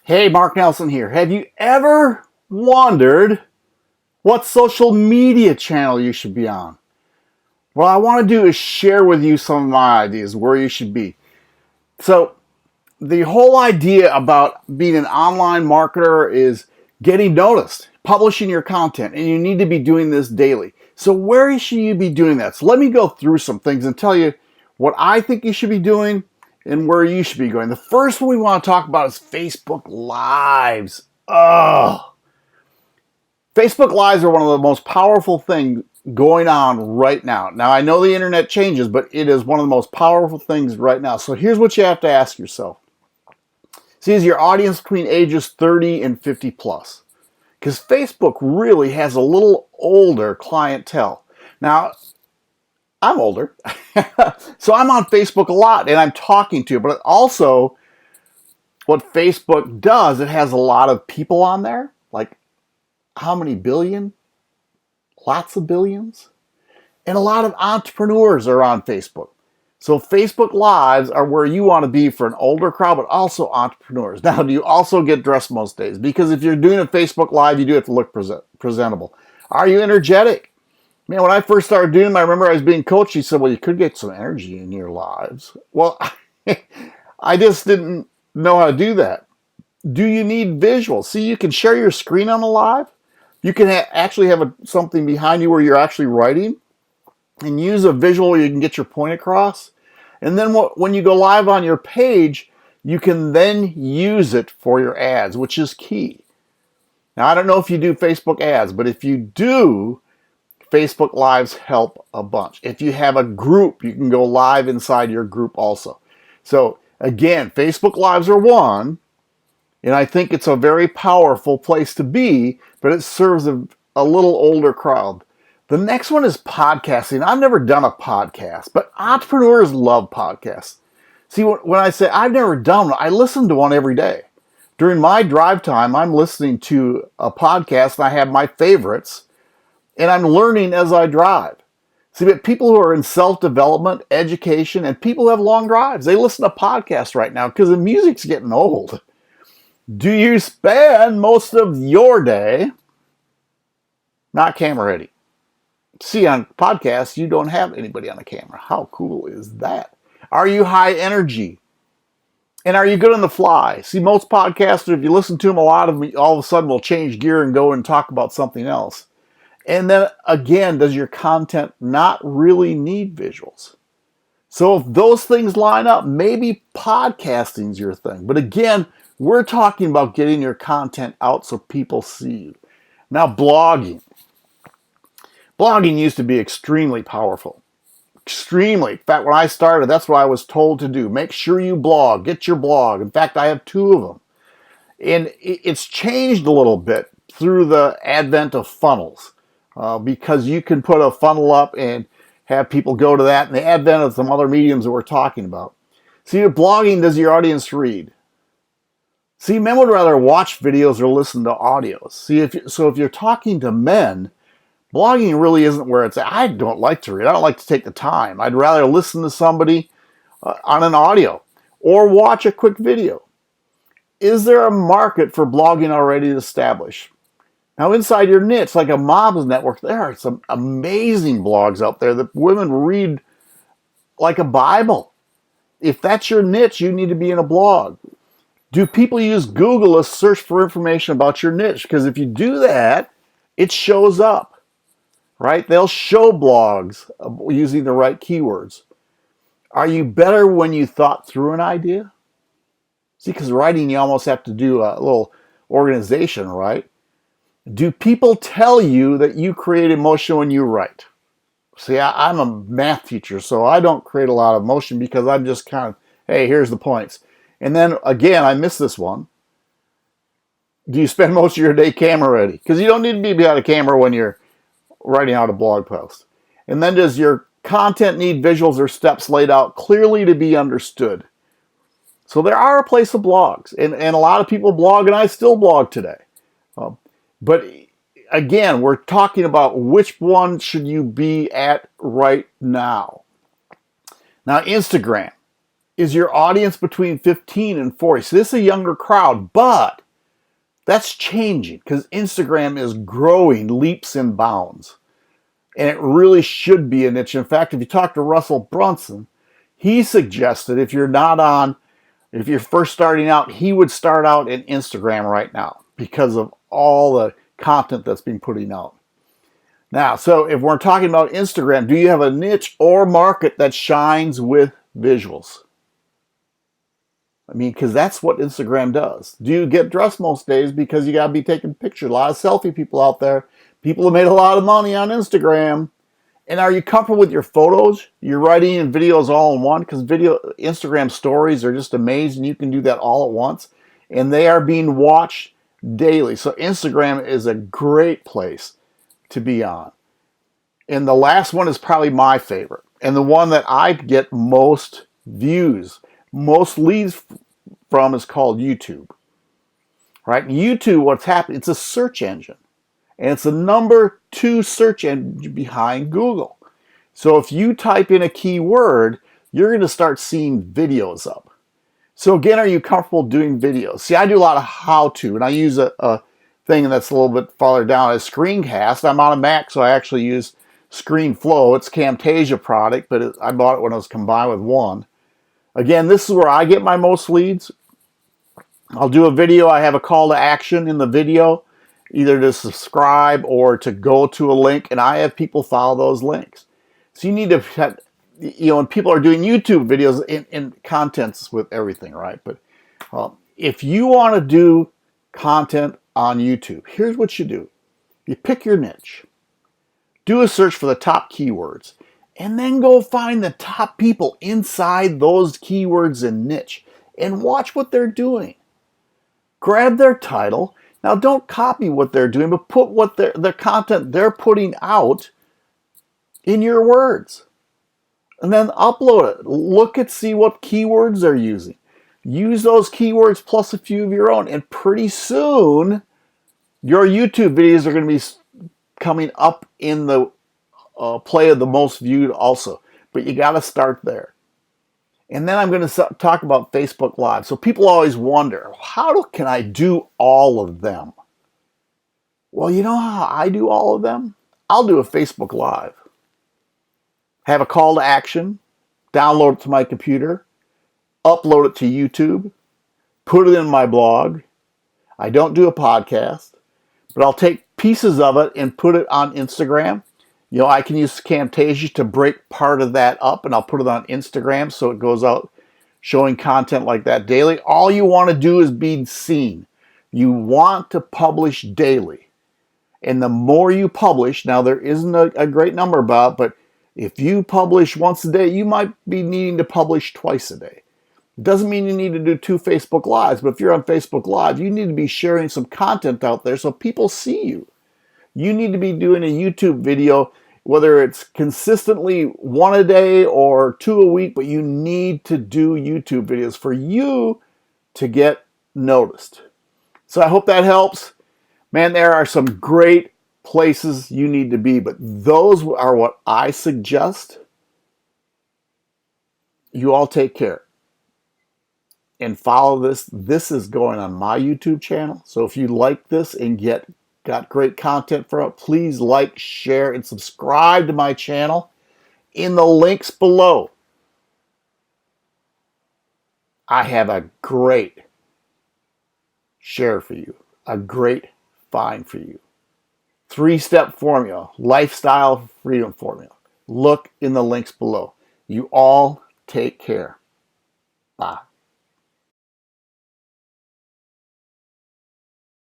Hey, Mark Nelson here. Have you ever wondered what social media channel you should be on? What I want to do is share with you some of my ideas where you should be. So, the whole idea about being an online marketer is getting noticed, publishing your content, and you need to be doing this daily. So, where should you be doing that? So, let me go through some things and tell you what I think you should be doing and where you should be going. The first one we want to talk about is Facebook Lives. Oh, Facebook Lives are one of the most powerful things going on right now. Now, I know the internet changes, but it is one of the most powerful things right now. So here's what you have to ask yourself. See, is your audience between ages 30 and 50 plus? Because Facebook really has a little older clientele. Now, I'm older, so I'm on Facebook a lot and I'm talking to, but also what Facebook does, it has a lot of people on there. Like, how many billion? Lots of billions. And a lot of entrepreneurs are on Facebook. So Facebook Lives are where you want to be for an older crowd, but also entrepreneurs. Now, do you also get dressed most days? Because if you're doing a Facebook Live, you do have to look presentable. Are you energetic? Man, when I first started doing them, I remember I was being coached. He said, well, you could get some energy in your lives. Well, I just didn't know how to do that. Do you need visuals? See, you can share your screen on a live. You can actually have something behind you where you're actually writing and use a visual where you can get your point across. And then when you go live on your page, you can then use it for your ads, which is key. Now, I don't know if you do Facebook ads, but if you do, Facebook Lives help a bunch. If you have a group, you can go live inside your group also. So again, Facebook Lives are one, and I think it's a very powerful place to be, but it serves a little older crowd. The next one is podcasting. I've never done a podcast, but entrepreneurs love podcasts. See, when I say I've never done one, I listen to one every day. During my drive time, I'm listening to a podcast, and I have my favorites, and I'm learning as I drive. See, but people who are in self-development, education, and people who have long drives, they listen to podcasts right now because the music's getting old. Do you spend most of your day not camera ready? See, on podcasts, you don't have anybody on the camera. How cool is that? Are you high energy? And are you good on the fly? See, most podcasters, if you listen to them, a lot of them all of a sudden will change gear and go and talk about something else. And then again, does your content not really need visuals? So if those things line up, maybe podcasting's your thing. But again, we're talking about getting your content out so people see you. Now, blogging. Blogging used to be extremely powerful. Extremely. In fact, when I started, that's what I was told to do. Make sure you blog. Get your blog. In fact, I have 2 of them. And it's changed a little bit through the advent of funnels. Because you can put a funnel up and have people go to that, and the advent of some other mediums that we're talking about. See, with blogging, does your audience read? See, men would rather watch videos or listen to audios. See, if you're talking to men, blogging really isn't where it's at. I don't like to read. I don't like to take the time. I'd rather listen to somebody on an audio or watch a quick video. Is there a market for blogging already established? Now, inside your niche, like a Mobs Network, there are some amazing blogs out there that women read like a Bible. If that's your niche, you need to be in a blog. Do people use Google to search for information about your niche? Because if you do that, it shows up, right? They'll show blogs using the right keywords. Are you better when you thought through an idea? See, because writing, you almost have to do a little organization, right? Do people tell you that you create emotion when you write? See, I'm a math teacher, so I don't create a lot of emotion because I'm just kind of, hey, here's the points. And then, again, I missed this one. Do you spend most of your day camera ready? Because you don't need to be behind a camera when you're writing out a blog post. And then does your content need visuals or steps laid out clearly to be understood? So there are a place of blogs. And a lot of people blog, and I still blog today. But again, we're talking about which one should you be at right now. Now, Instagram is your audience between 15 and 40. So this is a younger crowd, but that's changing because Instagram is growing leaps and bounds. And it really should be a niche. In fact, if you talk to Russell Brunson, he suggested if you're first starting out, he would start out in Instagram right now because of all the content that's been putting out. Now, so if we're talking about Instagram, do you have a niche or market that shines with visuals? I mean, because that's what Instagram does. Do you get dressed most days because you got to be taking pictures? A lot of selfie people out there. People have made a lot of money on Instagram. And are you comfortable with your photos? You're writing and videos all in one? Because Instagram stories are just amazing. You can do that all at once. And they are being watched daily. So Instagram is a great place to be on. And the last one is probably my favorite. And the one that I get most views, most leads from is called YouTube. Right? YouTube, what's happening, it's a search engine. And it's the number 2 search engine behind Google. So if you type in a keyword, you're going to start seeing videos up. So again, are you comfortable doing videos? See, I do a lot of how-to, and I use a thing that's a little bit farther down, a screencast. I'm on a Mac, so I actually use ScreenFlow. It's a Camtasia product, but I bought it when it was combined with one. Again, this is where I get my most leads. I'll do a video. I have a call to action in the video, either to subscribe or to go to a link, and I have people follow those links. So you need to have, and people are doing YouTube videos in contents with everything, right? But if you want to do content on YouTube, here's what you do. You pick your niche. Do a search for the top keywords, and then go find the top people inside those keywords and niche, and watch what they're doing. Grab their title. Now, don't copy what they're doing, but put what the content they're putting out in your words. And then upload it. Look and see what keywords they're using. Use those keywords plus a few of your own. And pretty soon, your YouTube videos are going to be coming up in the play of the most viewed also. But you got to start there. And then I'm going to talk about Facebook Live. So people always wonder, can I do all of them? Well, you know how I do all of them? I'll do a Facebook Live. Have a call to action, download it to my computer, upload it to YouTube, put it in my blog. I don't do a podcast, but I'll take pieces of it and put it on Instagram. I can use Camtasia to break part of that up, and I'll put it on Instagram so it goes out showing content like that daily. All you want to do is be seen. You want to publish daily. And the more you publish, now there isn't a great number about it, but if you publish once a day, you might be needing to publish twice a day. It doesn't mean you need to do 2 Facebook Lives, but if you're on Facebook Live, you need to be sharing some content out there so people see you. You need to be doing a YouTube video, whether it's consistently 1 a day or 2 a week, but you need to do YouTube videos for you to get noticed. So I hope that helps. Man, there are some great places you need to be, but those are what I suggest. You all take care and follow this. This is going on my YouTube channel. So if you like this and got great content from it, please like, share, and subscribe to my channel in the links below. I have a great share for you, a great find for you. 3-step formula, lifestyle freedom formula. Look in the links below. You all take care. Bye.